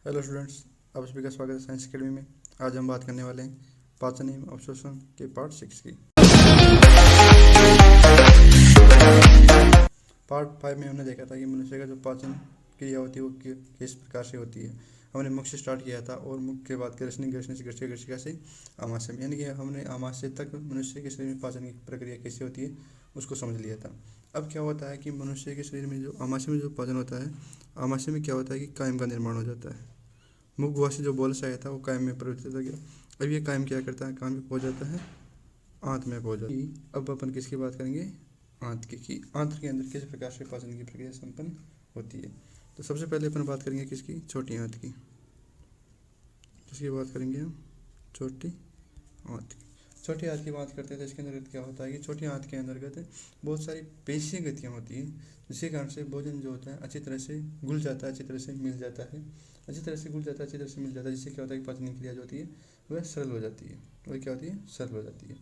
Hello students, आप सभी का स्वागत है साइंस अकेडमी में। आज हम बात करने वाले हैं पाचन एवं अवशोषण के पार्ट 6 की। पार्ट 5 में हमने देखा था कि मनुष्य का जो पाचन क्रिया होती है वो किस प्रकार से होती है। हमने मुख से स्टार्ट किया था और मुख के बाद ग्रसनी, ग्रसनी से ग्रसिका से आमाशय में, यानी कि हमने आमाशय तक मनुष्य के शरीर में पाचन की प्रक्रिया कैसे होती है उसको समझ लिया था। अब क्या होता है कि मनुष्य के शरीर में जो आमाशय में जो पाचन होता है, आमाशय में क्या होता है कि कायम का निर्माण हो जाता है। मुख से जो बोलस आया था वो कायम में परिवर्तित हो गया। अब ये कायम क्या करता है, काम में पहुंच जाता है, आंत में पहुंच जाता है। अब अपन किसकी बात करेंगे, आंत की आंत के अंदर किस प्रकार से पाचन की प्रक्रिया संपन्न होती है। तो सबसे पहले अपन बात करेंगे किसकी, छोटी आंत की। किसकी बात करेंगे हम, छोटी आंत की। छोटी आंत की बात करते हैं तो इसके अंतर्गत क्या होता है कि छोटी आंत के अंतर्गत बहुत सारी पेशीय गतियाँ होती हैं, जिसके कारण से भोजन जो होता है अच्छी तरह से घुल जाता है, अच्छी तरह से मिल जाता है, अच्छी तरह से घुल जाता है, अच्छी तरह से मिल जाता है, जिससे क्या होता है कि पाचन क्रिया जो होती है वह सरल हो जाती है। वह क्या होती है, सरल हो जाती है।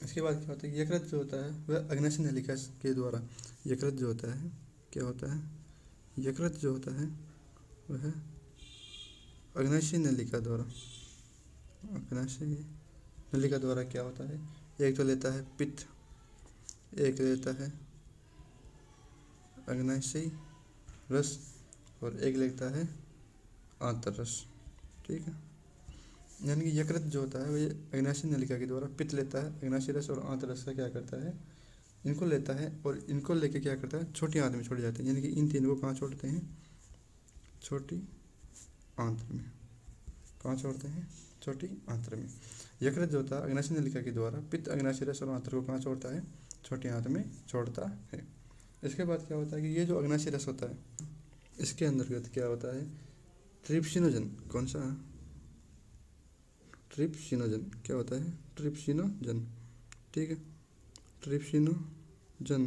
इसके बाद क्या होता है, यकृत जो होता है वह अग्नाशय नलिका के द्वारा, यकृत जो होता है क्या होता है, यकृत जो होता है वह अग्नाशय नलिका द्वारा, अग्नाशय नलिका द्वारा क्या होता है, एक तो लेता है पित्त, एक लेता है अग्नाशयी रस और एक लेता है आंतर रस। ठीक है, यानी कि यकृत जो होता है वह अग्नाशय नलिका के द्वारा पित्त लेता है, अग्नाशय रस और आंतर रस का क्या करता है, इनको लेता है और इनको लेके क्या करता है, छोटी आंत में छोड़ जाते हैं। यानी कि इन तीन को कहाँ छोड़ते हैं, छोटी आंत्र में। कहाँ छोड़ते हैं, छोटी आंत्र में। यकृत जो होता है अग्नाशय नलिका के द्वारा पित्त, अग्नाशय रस और आंत्र को कहाँ छोड़ता है, छोटी आंत में छोड़ता है। इसके बाद क्या होता है कि ये जो अग्नाशय रस होता है इसके अंतर्गत क्या होता है, ट्रिप्सिनोजन, कौन सा, ट्रिप्सिनोजन क्या होता है, ट्रिप्सिनोजन। ठीक है, ट्रिप्सिनोजन,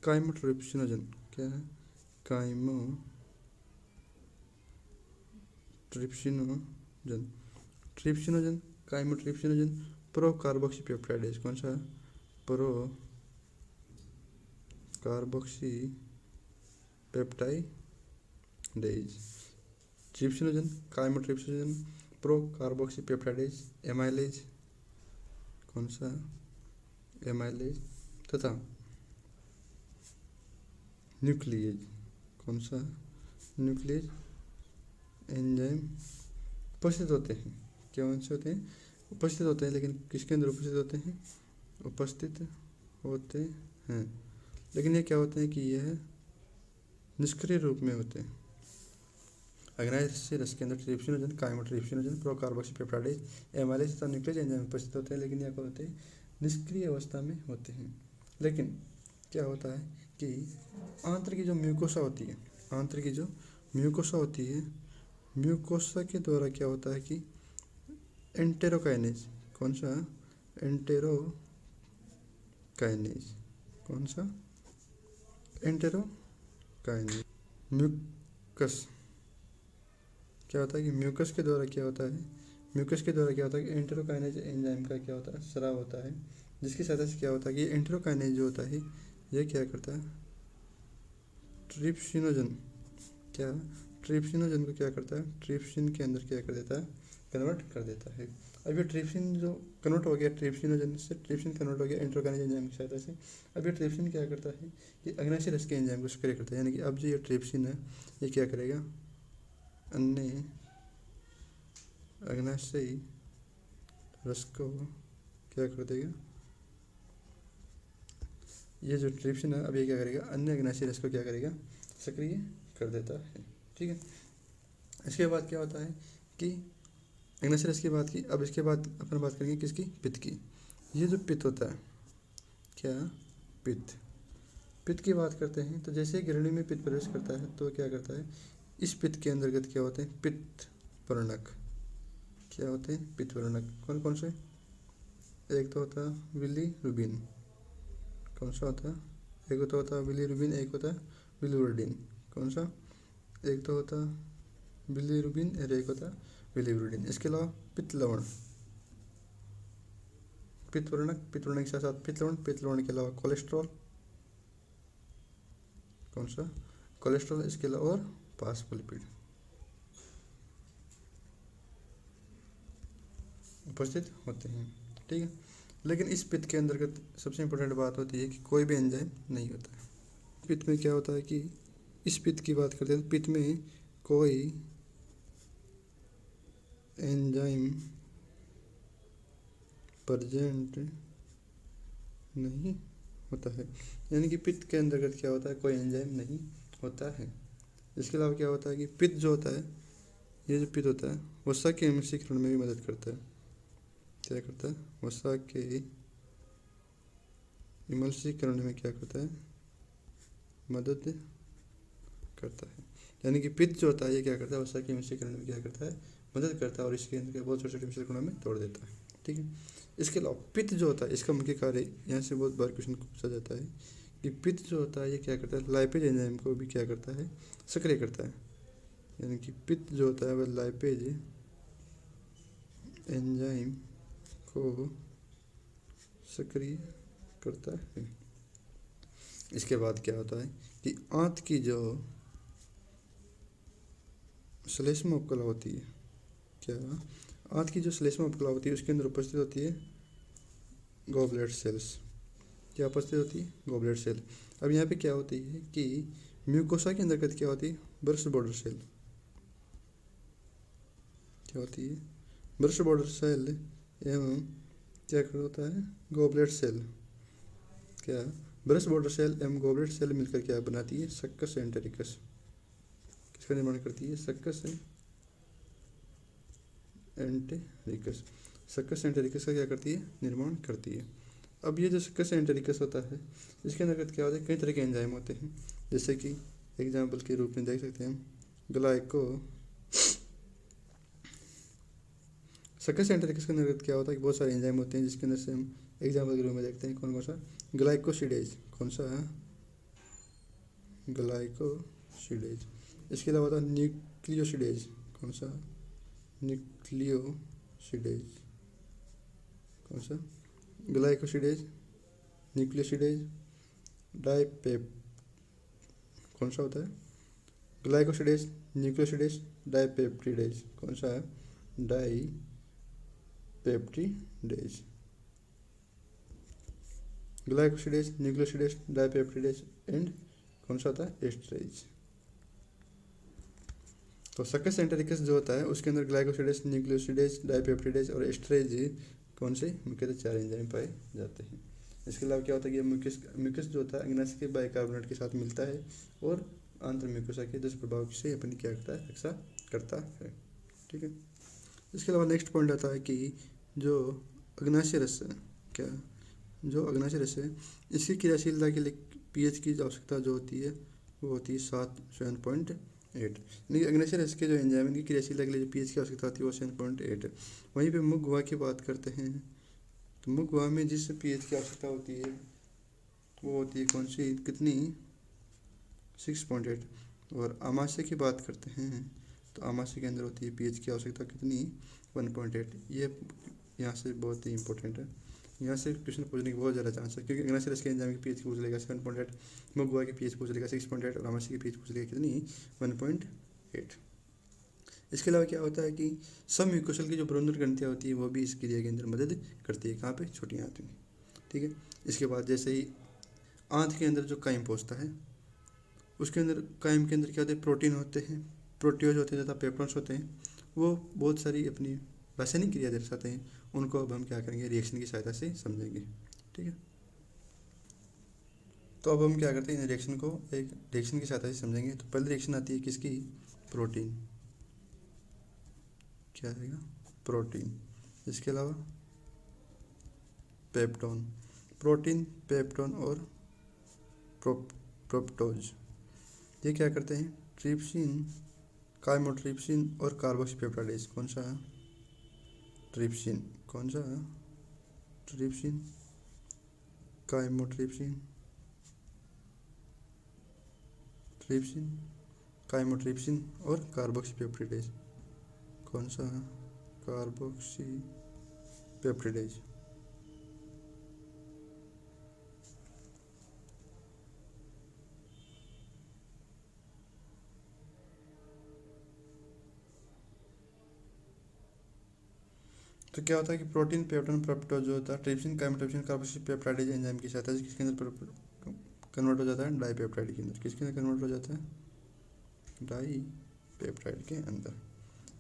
काइमोट्रिप्सिनोजन क्या है, chymotrypsinogen, trypsinogen, chymotrypsinogen, procarboxypeptidase, कौन सा, procarboxypeptidase, trypsinogen, chymotrypsinogen, procarboxypeptidase, amylase, कौन सा, एमाइलेज, तथा न्यूक्लिएज, कौन सा, न्यूक्लिएज एंजाइम उपस्थित होते हैं। कौन से होते हैं, उपस्थित होते हैं, लेकिन किसके अंदर उपस्थित होते हैं, उपस्थित होते हैं, लेकिन ये क्या होते हैं कि यह निष्क्रिय रूप में होते हैं। अग्नाशय रस के अंदर trypsinogen, chymotrypsinogen, procarboxy peptidase, amylase तथा न्यूक्लिएज एंजाइम उपस्थित होते हैं, लेकिन यह क्या होते हैं, निष्क्रिय अवस्था में होते हैं। लेकिन क्या होता है कि आंत्र की जो म्यूकोसा होती है, आंत्र की जो म्यूकोसा होती है, म्यूकोसा के द्वारा क्या होता है कि एंटेरोकाइनेज, कौन सा, एंटेरोकाइनेज, कौन सा, एंटेरोकाइनेज, म्यूकस, क्या होता है कि म्यूकस के द्वारा क्या होता है, म्यूकस के द्वारा क्या होता है कि एंटेरोकाइनेज एंजाइम का क्या होता है, स्राव होता है, जिसकी सहायता से क्या होता है कि एंटेरोकाइनेज जो होता है यह क्या करता है, ट्रिप्सिनोजन, क्या, ट्रिप्सिनोजन को क्या करता है, ट्रिप्सिन के अंदर क्या कर देता है, कन्वर्ट कर देता है। अब ये ट्रिप्सिन जो कन्वर्ट हो गया, ट्रिप्सिनोजन से ट्रिप्सिन कन्वर्ट हो गया एंटेरोकाइनेज एंजाइम की सहायता से। अब ये ट्रिप्सिन क्या करता है, ये अग्नाशय रस के एंजाइम को सक्रिय करता है। यानी कि अब जो ये ट्रिप्सिन है ये क्या करेगा, अन्य अग्नाशयी रस को क्या कर देगा, ये जो ट्रिप्सिन है अब ये क्या करेगा, अन्य अग्नाशयी रस को क्या करेगा, सक्रिय कर देता है। ठीक है, इसके बाद क्या होता है कि अग्नाशय रस की बात की, अब इसके बाद अपन बात करेंगे किसकी, पित्त की। ये जो पित्त होता है, क्या, पित्त, पित्त की बात करते हैं तो जैसे गिरणी में पित्त प्रवेश करता है तो क्या करता है, इस पित्त के अंतर्गत क्या होते हैं, पित्त वर्णक, क्या होते हैं, पित्त वर्णक, कौन कौन से, एक तो होता है बिलीरुबिन, कौन सा होता है, एक तो होता है बिलीरुबिन, एक होता है बिलीरुबिन, कौन सा, एक तो होता है बिलीरुबिन और एक होता है बिलीरुबिन। इसके अलावा पित्त लवण, पित्त वर्णक, पित्त वर्णक के साथ साथ पित्त लवण, पित्त लवण के अलावा कोलेस्ट्रॉल, कौन सा, कोलेस्ट्रॉल, इसके अलावा और फास्फोलिपिड। उपस्थित होते हैं। ठीक है, लेकिन इस पित्त के अंतर्गत सबसे इम्पोर्टेंट बात होती है कि कोई भी एंजाइम नहीं होता है। पित्त में क्या होता है कि इस पित्त की बात करते हैं तो पित्त में कोई एंजाइम प्रेजेंट नहीं होता है, यानी कि पित्त के अंतर्गत क्या होता है, कोई एंजाइम नहीं होता है। इसके अलावा क्या होता है कि पित्त जो होता है, ये जो पित्त होता है वसा के एमसीकरण में भी मदद करता है। क्या करता है, वसा के इमल्सीकरण में क्या करता है, मदद करता है। यानी कि पित्त जो होता है ये क्या करता है, वसा के इमल्सीकरण में क्या करता है, मदद करता है और इसके अंदर बहुत छोटे छोटे मिश्रित कणों में तोड़ देता है। ठीक है, इसके अलावा पित्त जो होता है इसका मुख्य कार्य, यहाँ से बहुत बार क्वेश्चन पूछा जाता है कि पित्त जो होता है ये क्या करता है, लाइपेज एंजाइम को भी क्या करता है, सक्रिय करता है। यानी कि पित्त जो होता है वह लाइपेज एंजाइम को सक्रिय करता है। इसके बाद क्या होता है कि आंत की जो श्लेष्मा उपकला होती है, क्या आंत की जो श्लेष्मा उपकला होती है उसके अंदर उपस्थित होती है गॉबलेट सेल्स। क्या उपस्थित होती है, गॉबलेट सेल। अब यहाँ पे क्या होती है कि म्यूकोसा के अंतर्गत क्या होती है, ब्रश बॉर्डर सेल। क्या होती है, ब्रश बॉर्डर सेल एवं क्या होता है, गॉबलेट सेल। क्या ब्रश बॉर्डर सेल एवं गॉबलेट सेल मिलकर क्या बनाती है, सक्कस एंटेरिकस। किसका निर्माण करती है, सक्कस एंटेरिकस। सक्कस एंटेरिकस का क्या करती है, निर्माण करती है। अब ये जो सक्कस एंटेरिकस होता है इसके अंतर्गत क्या होता है, कई तरह के एंजाइम होते हैं, जैसे कि एग्जाम्पल के रूप में देख सकते हैं ग्लाइको। सक्कस एंटेरिकस के अंतर्गत क्या होता है कि बहुत सारे एंजाइम होते हैं जिसके अंदर से हम एग्जाम्पल के रूप में देखते हैं कौन कौन सा, ग्लाइकोसिडेज। कौन सा है, ग्लाइकोसिडेज। इसके अलावा होता है न्यूक्लियोसिडेज। कौन सा, न्यूक्लियोसिडेज। कौन सा, ग्लाइकोसिडेज, न्यूक्लियोसिडेज, डाइपेप। कौन सा होता है, ग्लाइकोसिडेज, न्यूक्लियोसिडेज, डाइपेप्टिडेज। कौन सा है, डाइपेप्टिडेज। ग्लाइकोसिडेज, न्यूक्लियोसिडेज, डाइपेप्टिडेज एंड कौन सा होता है, एस्टरेज। तो सक्कस एंटेरिकस जो होता है उसके अंदर ग्लाइकोसिडेज, न्यूक्लियोसिडेज, डाइपेप्टिडेज और एस्टरेज कौन से मुख्यतः 4 एंजाइम पाए जाते हैं। इसके अलावा क्या होता है कि म्यूकस जो होता है अग्नाशय के बाइकार्बोनेट के साथ मिलता है और आंतर म्यूकोसा के दुष्प्रभाव से अपनी क्या करता है, रक्षा करता है। ठीक है, इसके अलावा नेक्स्ट पॉइंट आता है कि जो अग्नाशय रस है, क्या जो अग्नाशय रस है इसकी क्रियाशीलता के लिए पीएच की आवश्यकता जो होती है वो होती है 7.8। यानी अग्नाशय रस के जो एंजाइम की क्रियाशीलता के लिए जो पीएच की आवश्यकता होती है वो 7.8 है। वहीं पे मुख गुहा की बात करते हैं तो मुख गुहा में जिस पीएच की आवश्यकता होती है वो होती है कौन सी, कितनी, 6.8। और आमाशय की बात करते हैं तो आमाशय के अंदर होती है पीएच की आवश्यकता कितनी, 1.8। ये यहाँ से बहुत ही इंपॉर्टेंट है, यहाँ से क्वेश्चन पूछने की बहुत ज़्यादा चांस है क्योंकि अग्नाशय रस के एंजाइम की पीएच पूछ लेगा 7.8, मुख गुहा की पीएच पूछ लेगा 6.8 और आमाशय की पीएच पूछ लेगा कितनी, 1.8। इसके अलावा क्या होता है कि सब म्यूकोसल की जो प्रोन्नर ग्रंथियाँ होती है वो भी इस क्रिया के अंदर मदद करती है। कहाँ पे, छोटी आंत में। ठीक है, इसके बाद जैसे ही आंत के अंदर जो काइम पहुँचता है उसके अंदर काइम के अंदर क्या होते हैं, प्रोटीन होते हैं, प्रोटियोज होते हैं तथा पेप्टोन्स होते हैं। वो बहुत सारी अपनी रासायनिक क्रिया दर्शाते हैं, उनको अब हम क्या करेंगे, रिएक्शन की सहायता से समझेंगे। ठीक है, तो अब हम क्या करते हैं, इन रिएक्शन को एक रिएक्शन की सहायता से समझेंगे। तो पहली रिएक्शन आती है किसकी, प्रोटीन। क्या आएगा, प्रोटीन। इसके अलावा पेप्टोन, प्रोटीन, पेप्टोन और प्रोप्टोज। ये क्या करते हैं, ट्रिप्सिन, काइमोट्रिप्सिन और कार्बोक्सीपेप्टाइडेज। कौन सा है, ट्रिप्सिन। कौन सा है, ट्रिप्सिन, काइमोट्रिप्सिन, ट्रिप्सिन, काइमोट्रिप्सिन और कार्बोक्सीपेप्टाइडेज। कौन सा है, कार्बोक्सीपेप्टाइडेज। तो क्या होता है कि प्रोटीन पेप्टाइड पेप्टोज जो होता है trypsin chymotrypsin carboxy peptidase enzyme की सहायता से किसके अंदर कन्वर्ट हो जाता है, डाईपेप्टाइड के अंदर। किसके अंदर कन्वर्ट हो जाता है, डाईपेप्टाइड के अंदर।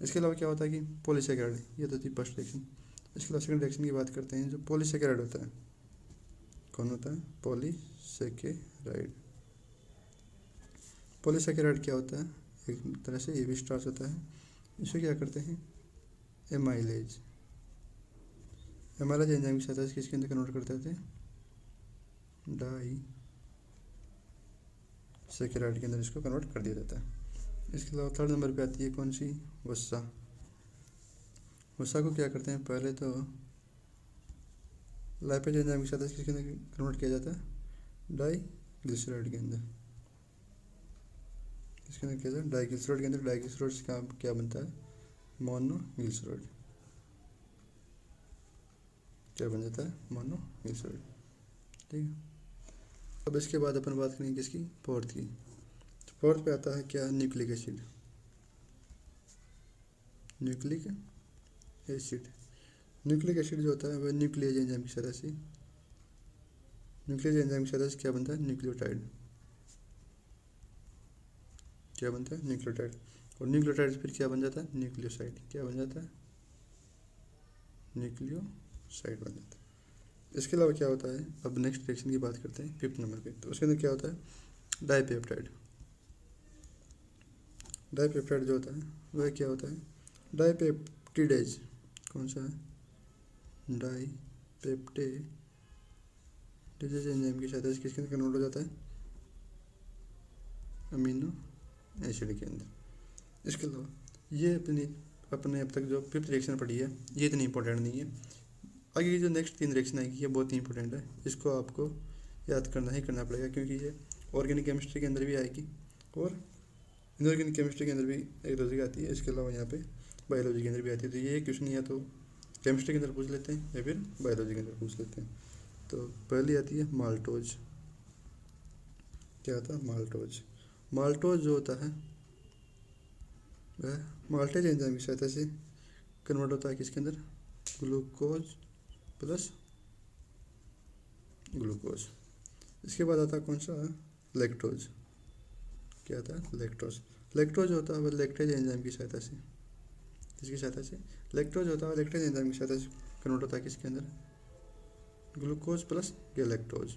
इसके अलावा क्या होता है कि पॉलीसेकेराइड, ये तो थी फर्स्ट रिएक्शन। इसके अलावा सेकंड रिएक्शन की बात करते हैं। जो पॉलीसेकेराइड होता है, कौन होता है, पॉलीसेकेराइड। पॉलीसेकेराइड क्या होता है, एक तरह से ये भी स्टार्च होता है। इसे क्या करते हैं, एमाइलेज एंजाइम की सहायता से किसके अंदर कन्वर्ट करते थे, डाई सेकेराइड के अंदर इसको कन्वर्ट कर दिया जाता है। इसके अलावा थर्ड नंबर पे आती है कौन सी, वसा। वसा को क्या करते हैं, पहले तो लाइपेज एंजाइम की सहायता से किसके अंदर कन्वर्ट किया जाता है, डाईग्लिसराइड के अंदर। किसके अंदर किया जाता है, डाईग्लिसराइड के अंदर। डाईग्लिसराइड से क्या बनता है, मोनोग्लिसराइड। क्या बन जाता है, मोनोग्लिसराइड। ठीक है। अब इसके बाद अपन बात करेंगे किसकी, फोर्थ की। फोर्थ पे आता है क्या, nucleic acid. Nucleic acid nucleic acid जो होता है वह न्यूक्लियस एंजाइम की सहायता से, न्यूक्लियस एंजाइम की सहायता से क्या बनता है, न्यूक्लियोटाइड। क्या बनता है, न्यूक्लियोटाइड। और न्यूक्लियोटाइड फिर क्या बन जाता है, न्यूक्लियोसाइड। क्या बन जाता है, न्यूक्लियोसाइड बन जाता है। इसके अलावा क्या होता है, अब नेक्स्ट रिएक्शन की बात करते हैं फिफ्थ नंबर पे। तो उसके अंदर क्या होता है, डाईपेप्टाइड। डाईपेप्टाइड जो होता है वह क्या होता है, डाईपेप्टिडेज। कौन सा है, डाईपेप्टिडेज एंजाइम की सहायता से किसके अंदर कन्वर्ट हो जाता है, अमीनो एसिड के अंदर। इसके अलावा ये अपने अब तक जो फिफ्थ रिएक्शन पढ़ी है ये इतनी इंपॉर्टेंट नहीं है। आगे की जो नेक्स्ट 3 रिएक्शन आएगी ये बहुत ही इंपॉर्टेंट है, इसको आपको याद करना ही करना पड़ेगा, क्योंकि ये ऑर्गेनिक केमिस्ट्री के अंदर भी आएगी और इनऑर्गेनिक केमिस्ट्री के अंदर भी एक दो जगह आती है। इसके अलावा यहाँ पे बायोलॉजी के अंदर भी आती है। तो ये क्वेश्चन या तो केमिस्ट्री के अंदर पूछ लेते हैं या फिर बायोलॉजी के अंदर पूछ लेते हैं। तो पहली आती है माल्टोज। क्या होता है, माल्टोज। माल्टोज जो होता है वह माल्टेज एंजाइम की सहायता से कन्वर्ट होता है किसके अंदर, ग्लूकोज प्लस ग्लूकोज। इसके बाद आता है कौन सा, लैक्टोज। क्या आता है, लैक्टोज। लैक्टोज होता है वह लैक्टेज एंजाइम की सहायता से, किसकी सहायता से, लैक्टोज होता है लैक्टेज एंजाइम की सहायता से कन्वर्ट होता है किसके अंदर, glucose plus galactose.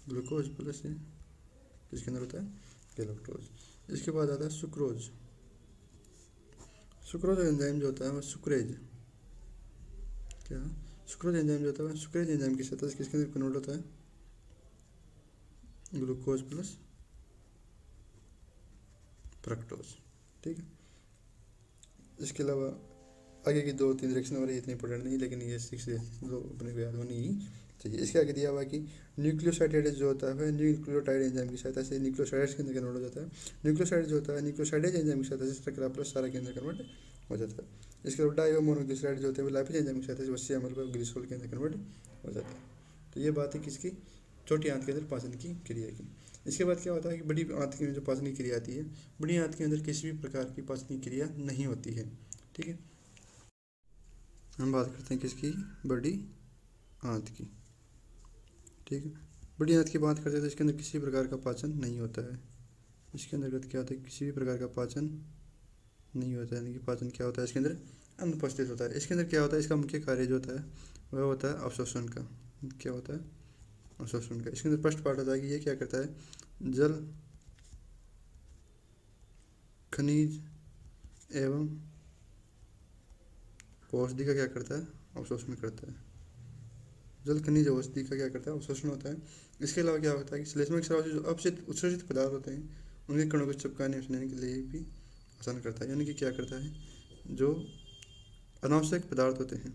Glucose plus किसके अंदर होता है, गैलेक्टोज। इसके बाद आता है सुक्रोज। सुक्रोज एंजाइम जो होता है वह सुक्रेज, क्या, सुक्रोज एंजाइम जो होता है वह सुक्रेज एंजाइम की सहायता से किसके अंदर कन्वर्ट होता है, ग्लूकोज प्लस फ्रक्टोज। ठीक है। इसके अलावा आगे की 2-3 रिएक्शन और इतनी इंपॉर्टेंट नहीं, लेकिन ये 6 जो अपने को याद होनी ही चाहिए। इसके आगे दिया हुआ है कि न्यूक्लियोसाइडेज जो होता है न्यूक्लियोटाइड एंजाइम की सहायता से न्यूक्लियोसाइडेज के अंदर कन्वर्ट हो जाता है। न्यूक्लियोसाइड जो होता है न्यूक्लियोसाइडेज एंजाइम की सहायता से स्ट्रक्चर प्लस सारा के अंदर कन्वर्ट हो जाता है। इसके अलावा डाई और मोनोग्लिसराइड जो होते हैं लाइपेज एंजाइम की सहायता से वसी अमल पर ग्लिसरॉल के अंदर कन्वर्ट हो जाता है। तो ये बात है किसकी, छोटी आंत के अंदर पाचन की क्रिया की। इसके बाद क्या होता है कि बड़ी आंत के अंदर जो पाचन की क्रिया आती है, बड़ी आंत के अंदर किसी भी प्रकार की पाचन की क्रिया नहीं होती है। ठीक है। हम बात करते हैं किसकी, बड़ी आंत की। ठीक है। बड़ी आंत की बात करते हैं तो इसके अंदर किसी प्रकार का पाचन नहीं होता है। इसके अंतर्गत क्या होता है, किसी भी प्रकार का पाचन नहीं होता है, यानी कि पाचन क्या होता है इसके अंदर अनुपस्थित होता है। इसके अंदर क्या होता है, इसका मुख्य कार्य जो होता है वह होता है अवशोषण का। क्या होता है, अवशोषण का। इसके अंदर फर्स्ट पार्ट होता है कि ये क्या करता है, जल, खनिज एवं औषधि का क्या करता है, अवशोषण करता है। जल, खनिज, औषधि का क्या करता है, अवशोषण होता है। इसके अलावा क्या होता है कि श्लेष्मक स्राव से जो अपचित उत्सर्जित पदार्थ होते हैं उनके कणों को चिपकाने और सुनाने के लिए भी आसान करता है। यानी कि क्या करता है, जो अनावश्यक पदार्थ होते हैं,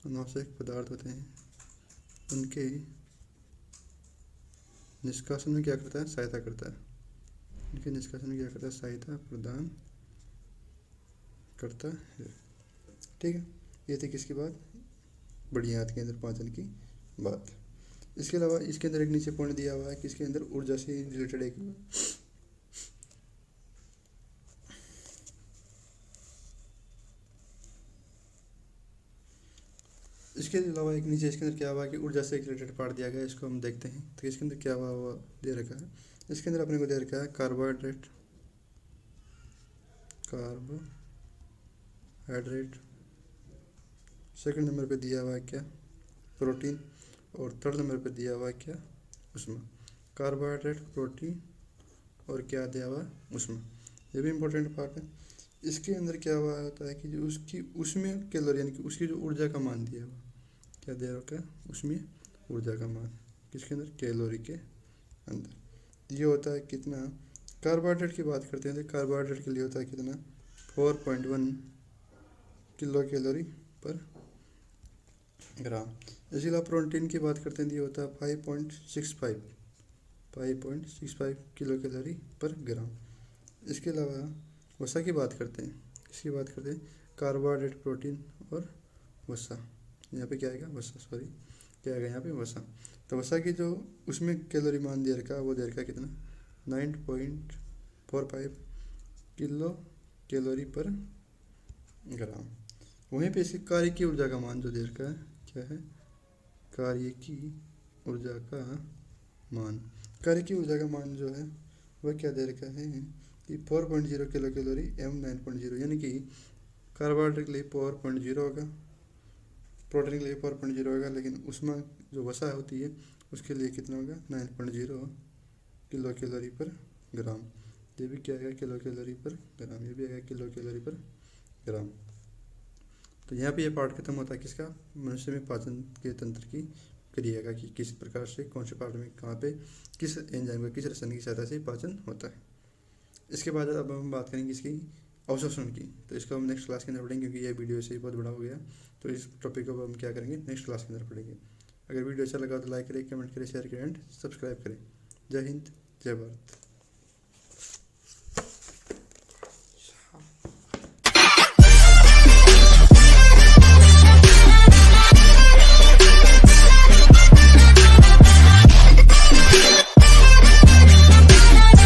अनावश्यक पदार्थ होते हैं उनके निष्कासन में क्या करता है, सहायता करता है। उनके निष्कासन में क्या करता है, सहायता प्रदान करता है। ठीक है। ये थी किसकी बात, बड़ी आंत के अंदर पाचन की बात। इसके अलावा इसके अंदर एक नीचे पॉइंट दिया हुआ है कि इसके अंदर ऊर्जा से रिलेटेड एक इसके अलावा एक नीचे इसके अंदर क्या हुआ कि ऊर्जा से रिलेटेड पार्ट दिया गया है, इसको हम देखते हैं। तो इसके अंदर क्या हुआ वो दे रखा है। इसके अंदर अपने को दे रखा है कार्बोहाइड्रेट, सेकंड नंबर पे दिया हुआ है क्या, प्रोटीन, और थर्ड नंबर पे दिया हुआ है क्या, उसमें कार्बोहाइड्रेट, प्रोटीन और क्या दिया हुआ है उसमें। ये भी इम्पोर्टेंट पार्ट है। इसके अंदर क्या हुआ होता है कि जो उसकी उसमें कैलोरी यानी कि उसकी जो ऊर्जा का मान दिया हुआ, क्या दिया हुआ है उसमें ऊर्जा का मान, किसके अंदर, कैलोरी के अंदर। ये होता है कितना, कार्बोहाइड्रेट की बात करते हैं तो कार्बोहाइड्रेट के लिए होता है कितना, 4.1 किलो कैलोरी पर ग्राम। इसके अलावा प्रोटीन की बात करते हैं तो ये होता है 5.65 किलो कैलोरी पर ग्राम। इसके अलावा वसा की बात करते हैं, इसकी बात करते हैं कार्बोहाइड्रेट, प्रोटीन और वसा। यहाँ पे क्या आएगा, वसा, सॉरी क्या आएगा यहाँ पे, वसा। तो वसा की जो उसमें कैलोरी मान दे रखा है वो दे रखा है कितना, 9.45 किलो कैलोरी पर ग्राम। वहीं पे इसकी कार्य की ऊर्जा का मान जो दे रखा है क्या है, कार्य की ऊर्जा का मान। कार्य की ऊर्जा का मान जो है वह क्या दे रखा है कि 4.0 किलो कैलोरी एवं 9.0, यानी कि कार्बोहाइड्रेट के लिए 4.0 होगा, प्रोटीन के लिए 4.0 होगा, लेकिन उसमें जो वसा होती है उसके लिए कितना होगा, 9.0 किलो कैलोरी पर ग्राम। ये भी क्या आएगा, किलो कैलोरी पर ग्राम, ये भी आएगा किलो कैलोरी पर ग्राम। तो यहाँ पे ये पार्ट खत्म होता है किसका, मनुष्य में पाचन के तंत्र की क्रिया का, कि किस प्रकार से कौन से पार्ट में कहाँ पे किस एंजाइम का किस रसायन की सहायता से पाचन होता है। इसके बाद अब हम बात करेंगे इसकी अवशोषण की। तो इसको हम नेक्स्ट क्लास के अंदर पढ़ेंगे, क्योंकि ये वीडियो से ही बहुत बड़ा हो गया। तो इस टॉपिक को हम क्या करेंगे, नेक्स्ट क्लास के अंदर पढ़ेंगे। अगर वीडियो अच्छा लगा तो लाइक करें, कमेंट करें, शेयर करें एंड सब्सक्राइब करें। जय हिंद, जय भारत।